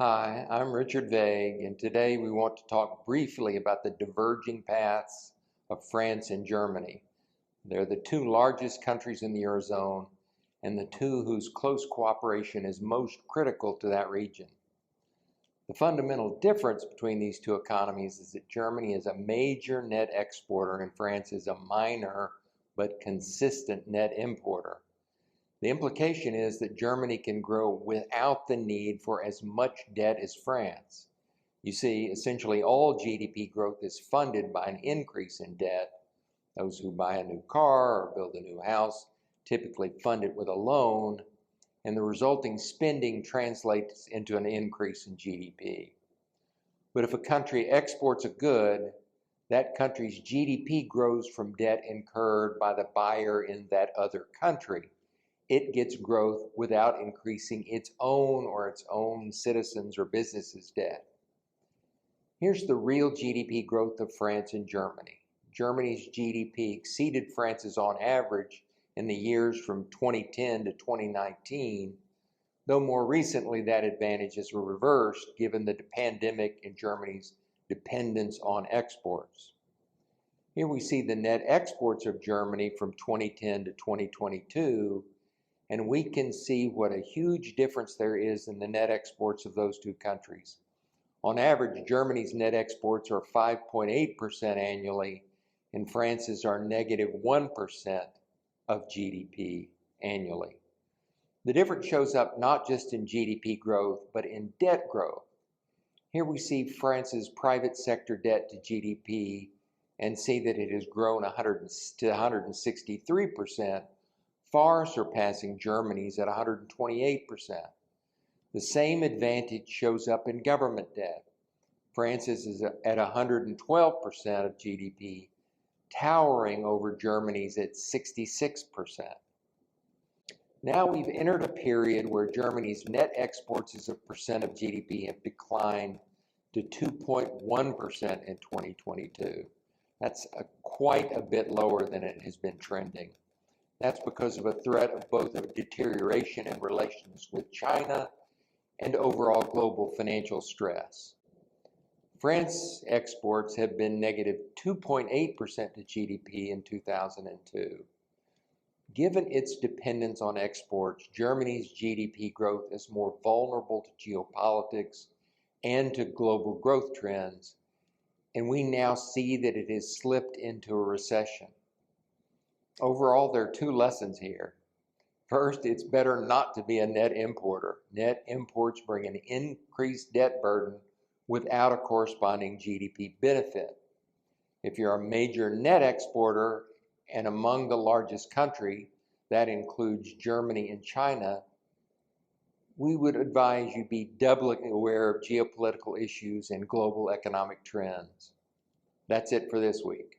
Hi, I'm Richard Vague, and today we want to talk briefly about the diverging paths of France and Germany. They're the two largest countries in the Eurozone and the two whose close cooperation is most critical to that region. The fundamental difference between these two economies is that Germany is a major net exporter and France is a minor but consistent net importer. The implication is that Germany can grow without the need for as much debt as France. You see, essentially all GDP growth is funded by an increase in debt. Those who buy a new car or build a new house typically fund it with a loan, and the resulting spending translates into an increase in GDP. But if a country exports a good, that country's GDP grows from debt incurred by the buyer in that other country. It gets growth without increasing its own citizens' or businesses' debt. Here's the real GDP growth of France and Germany. Germany's GDP exceeded France's on average in the years from 2010 to 2019, though more recently that advantage is reversed given the pandemic and Germany's dependence on exports. Here we see the net exports of Germany from 2010 to 2022, and we can see what a huge difference there is in the net exports of those two countries. On average, Germany's net exports are 5.8% annually, and France's are negative 1% of GDP annually. The difference shows up not just in GDP growth, but in debt growth. Here we see France's private sector debt to GDP and see that it has grown to 163%, far surpassing Germany's at 128%. The same advantage shows up in government debt. France's is at 112% of GDP, towering over Germany's at 66%. Now we've entered a period where Germany's net exports as a percent of GDP have declined to 2.1% in 2022. That's quite a bit lower than it has been trending. That's because of a threat of both a deterioration in relations with China and overall global financial stress. France's exports have been negative 2.8% to GDP in 2002. Given its dependence on exports, Germany's GDP growth is more vulnerable to geopolitics and to global growth trends, and we now see that it has slipped into a recession. Overall, there are two lessons here. First, it's better not to be a net importer. Net imports bring an increased debt burden without a corresponding GDP benefit. If you're a major net exporter and among the largest country, that includes Germany and China, we would advise you be doubly aware of geopolitical issues and global economic trends. That's it for this week.